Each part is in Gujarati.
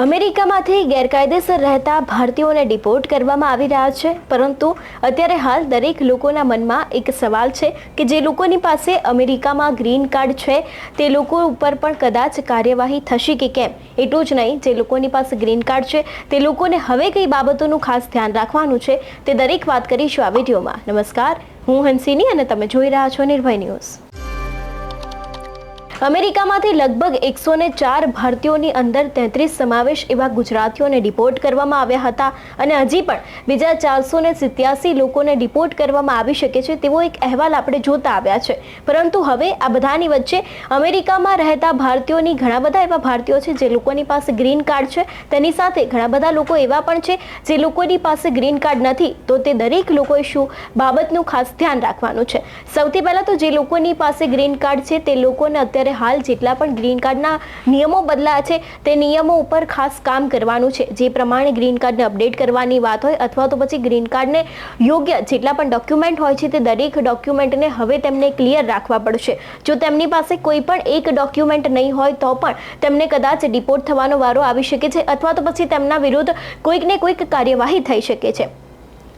અમેરિકામાંથી ગેરકાયદેસર રહેતા ભારતીયોને ડિપોર્ટ કરવામાં આવી રહ્યા છે, પરંતુ અત્યારે હાલ દરેક લોકોના મનમાં એક સવાલ છે કે જે લોકોની પાસે અમેરિકામાં ગ્રીન કાર્ડ છે તે લોકો ઉપર પણ કદાચ કાર્યવાહી થશે કે કેમ. એટલું જ નહીં, જે લોકોની પાસે ગ્રીન કાર્ડ છે તે લોકોને હવે કઈ બાબતોનું ખાસ ધ્યાન રાખવાનું છે તે દરેક વાત કરીશું આ વિડીયોમાં. નમસ્કાર, હું હંસિની અને તમે જોઈ રહ્યા છો નિર્ભય ન્યૂઝ. અમેરિકામાંથી લગભગ 104 ભારતીયોની અંદર 33 સમાવેશ એવા ગુજરાતીઓને ડિપોર્ટ કરવામાં આવ્યા હતા અને હજી પણ બીજા 487 લોકોને ડિપોર્ટ કરવામાં આવી શકે છે તેવો એક અહેવાલ આપણે જોતા આવ્યા છે. પરંતુ હવે આ બધાની વચ્ચે અમેરિકામાં રહેતા ભારતીયોની ઘણા બધા એવા ભારતીયો છે જે લોકોની પાસે ગ્રીન કાર્ડ છે, તેની સાથે ઘણા બધા લોકો એવા પણ છે જે લોકોની પાસે ગ્રીન કાર્ડ નથી. તો તે દરેક લોકોએ શું બાબતનું ખાસ ધ્યાન રાખવાનું છે. સૌથી પહેલાં તો જે લોકોની પાસે ગ્રીન કાર્ડ છે તે લોકોને અત્યારે હાલ જેટલા પણ ગ્રીન કાર્ડના નિયમો બદલાયા છે તે નિયમો ઉપર ખાસ કામ કરવાનું છે. જે પ્રમાણે ગ્રીન કાર્ડને અપડેટ કરવાની વાત હોય અથવા તો પછી ગ્રીન કાર્ડને યોગ્ય જેટલા પણ ડોક્યુમેન્ટ હોય છે તે દરેક ડોક્યુમેન્ટને હવે તેમને ક્લિયર રાખવા પડશે. જો તેમની પાસે કોઈ પણ એક ડોક્યુમેન્ટ નહીં હોય તો પણ તેમને કદાચ ડિપોર્ટ થવાનો વારો આવી શકે છે અથવા તો પછી તેમના વિરુદ્ધ કોઈક ને કોઈક કાર્યવાહી થઈ શકે છે.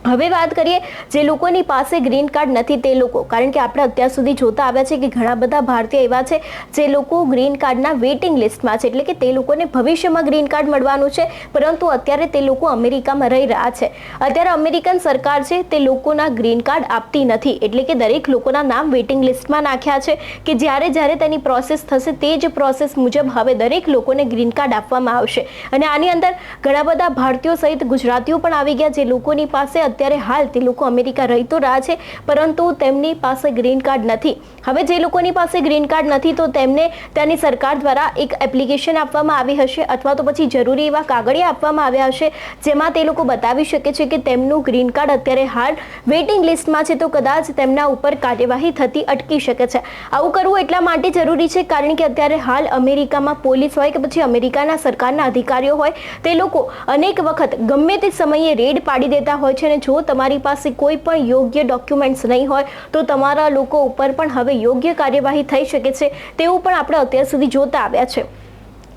હવે વાત કરીએ જે લોકોની પાસે ગ્રીન કાર્ડ નથી તે લોકો, કારણ કે આપણે અત્યાર સુધી જોતા આવ્યા છે કે ઘણા બધા ભારતીય એવા છે જે લોકો ગ્રીન કાર્ડના વેઇટિંગ લિસ્ટમાં છે, એટલે કે તે લોકોને ભવિષ્યમાં ગ્રીન કાર્ડ મળવાનું છે, પરંતુ અત્યારે તે લોકો અમેરિકામાં રહી રહ્યા છે. અત્યારે અમેરિકન સરકાર છે તે લોકોના ગ્રીન કાર્ડ આપતી નથી, એટલે કે દરેક લોકોના નામ વેઇટિંગ લિસ્ટમાં નાખ્યા છે કે જ્યારે તેની પ્રોસેસ થશે તે જ પ્રોસેસ મુજબ હવે દરેક લોકોને ગ્રીન કાર્ડ આપવામાં આવશે. અને આની અંદર ઘણા બધા ભારતીયો સહિત ગુજરાતીઓ પણ આવી ગયા જે લોકોની પાસે અત્યારે હાલ તે લોકો અમેરિકા રહી તો રહ્યા છે પરંતુ તેમની પાસે ગ્રીન કાર્ડ નથી. હવે જે લોકોની પાસે ગ્રીન કાર્ડ નથી તો તેમને ત્યાંની સરકાર દ્વારા એક એપ્લિકેશન આપવામાં આવી હશે અથવા તો પછી જરૂરી એવા કાગળિયા આપવામાં આવ્યા હશે જેમાં તે લોકો બતાવી શકે છે કે તેમનું ગ્રીન કાર્ડ અત્યારે હાલ વેઇટિંગ લિસ્ટમાં છે, તો કદાચ તેમના ઉપર કાર્યવાહી થતી અટકી શકે છે. આવું કરવું એટલા માટે જરૂરી છે કારણ કે અત્યારે હાલ અમેરિકામાં પોલીસ હોય કે પછી અમેરિકાના સરકારના અધિકારીઓ હોય તે લોકો અનેક વખત ગમે તે સમયે રેડ પાડી દેતા હોય છે અને જો તમારી પાસે કોઈ પણ યોગ્ય ડોક્યુમેન્ટ્સ નહીં હોય તો તમારા લોકો ઉપર પણ હવે યોગ્ય કાર્યવાહી થઈ શકે છે, તેવું પણ આપણે અત્યાર સુધી જોતા આવ્યા છે.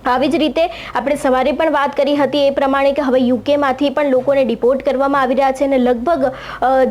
આવી જ રીતે આપણે સવારે પણ વાત કરી હતી એ પ્રમાણે કે હવે યુકેમાંથી પણ લોકોને ડિપોર્ટ કરવામાં આવી રહ્યા છે અને લગભગ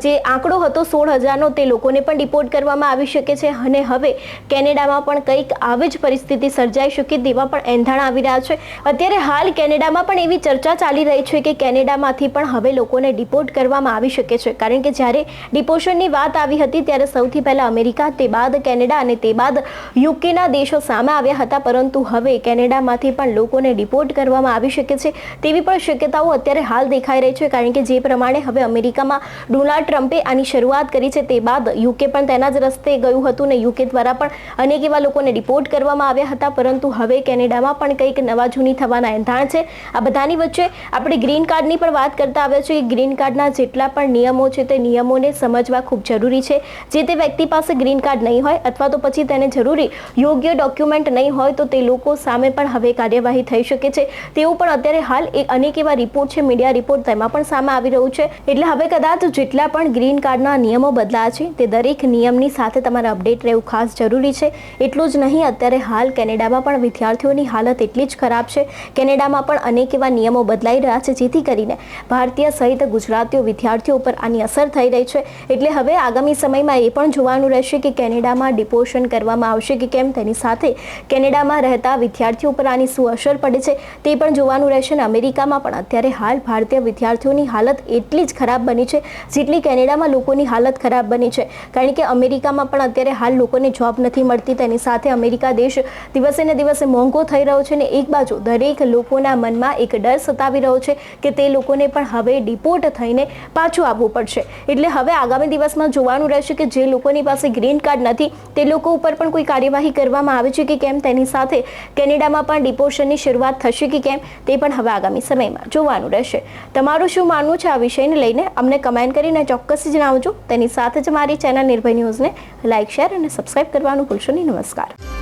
જે આંકડો હતો 16,000નો તે લોકોને પણ ડિપોર્ટ કરવામાં આવી શકે છે. અને હવે કેનેડામાં પણ કંઈક આવી જ પરિસ્થિતિ સર્જાઈ શકે તેવા પણ એંધાણ આવી રહ્યા છે. અત્યારે હાલ કેનેડામાં પણ એવી ચર્ચા ચાલી રહી છે કે કેનેડામાંથી પણ હવે લોકોને ડિપોર્ટ કરવામાં આવી શકે છે, કારણ કે જ્યારે ડિપોર્શનની વાત આવી હતી ત્યારે સૌથી પહેલાં અમેરિકા, તે બાદ કેનેડા અને તે બાદ યુકેના દેશો સામે આવ્યા હતા, પરંતુ હવે કેનેડામાંથી પણ લોકોને ડિપોર્ટ કરવામાં આવી શકે છે તેવી પણ શક્યતાઓ અત્યારે હાલ દેખાઈ રહી છે. કારણ કે જે પ્રમાણે હવે અમેરિકામાં ડોનાલ્ડ ટ્રમ્પે આની શરૂઆત કરી છે તે બાદ યુકે પણ તેના જ રસ્તે ગયું હતું અને યુકે દ્વારા પણ અનેક એવા લોકોને ડિપોર્ટ કરવામાં આવ્યા હતા, પરંતુ હવે કેનેડામાં પણ કંઈક નવા જૂની થવાના એંધાણ છે. આ બધાની વચ્ચે આપણે ગ્રીન કાર્ડની પણ વાત કરતા આવ્યા છીએ કે ગ્રીન કાર્ડના જેટલા પણ નિયમો છે તે નિયમોને સમજવા ખૂબ જરૂરી છે. જે તે વ્યક્તિ પાસે ગ્રીન કાર્ડ નહીં હોય અથવા તો પછી તેને જરૂરી યોગ્ય ડોક્યુમેન્ટ નહીં હોય તો તે લોકો સામે પણ હવે કાર્યવાહી થઈ શકે છે તેવું પણ અત્યારે હાલ અનેક એવા રિપોર્ટ છે, મીડિયા રિપોર્ટ તેમાં પણ સામે આવી રહ્યું છે. એટલે હવે કદાચ જેટલા પણ ગ્રીન કાર્ડના નિયમો બદલાયા છે તે દરેક નિયમની સાથે તમારે અપડેટ રહેવું ખાસ જરૂરી છે. એટલું જ નહીં, અત્યારે હાલ કેનેડામાં પણ વિદ્યાર્થીઓની હાલત એટલી જ ખરાબ છે. કેનેડામાં પણ અનેક એવા નિયમો બદલાઈ રહ્યા છે જેથી કરીને ભારતીય સહિત ગુજરાતીઓ વિદ્યાર્થીઓ ઉપર આની અસર થઈ રહી છે. એટલે હવે આગામી સમયમાં એ પણ જોવાનું રહેશે કે કેનેડામાં ડિપોર્શન કરવામાં આવશે કે કેમ, તેની સાથે કેનેડામાં રહેતા વિદ્યાર્થીઓ ઉપર આની શું અસર પડે છે તે પણ જોવાનું રહેશે. અને અમેરિકામાં પણ અત્યારે હાલ ભારતીય વિદ્યાર્થીઓની હાલત એટલી જ ખરાબ બની છે જેટલી કેનેડામાં લોકોની હાલત ખરાબ બની છે. કારણ કે અમેરિકામાં પણ અત્યારે હાલ લોકોને જોબ નથી મળતી, તેની સાથે અમેરિકા દેશ દિવસે ને દિવસે મોંઘો થઈ રહ્યો છે અને એક બાજુ દરેક લોકોના મનમાં એક ડર સતાવી રહ્યો છે કે તે લોકોને પણ હવે ડિપોર્ટ થઈને પાછું આવવું પડશે. એટલે હવે આગામી દિવસમાં જોવાનું રહેશે કે જે લોકોની પાસે ગ્રીન કાર્ડ નથી તે લોકો ઉપર પણ કોઈ કાર્યવાહી કરવામાં આવે છે કે કેમ, તેની સાથે કેનેડામાં પણ ડિપોર્શનની શરૂઆત થશે કે કેમ તે પણ હવે આગામી સમયમાં જોવાનું રહેશે. તમારું શું માનવું છે આ વિષયને લઈને અમને કમેન્ટ કરીને ચોક્કસ જણાવજો. તેની સાથે જ મારી ચેનલ નિર્ભય ન્યૂઝને લાઇક, શેર અને સબસ્ક્રાઇબ કરવાનું ભૂલશો નહીં. નમસ્કાર.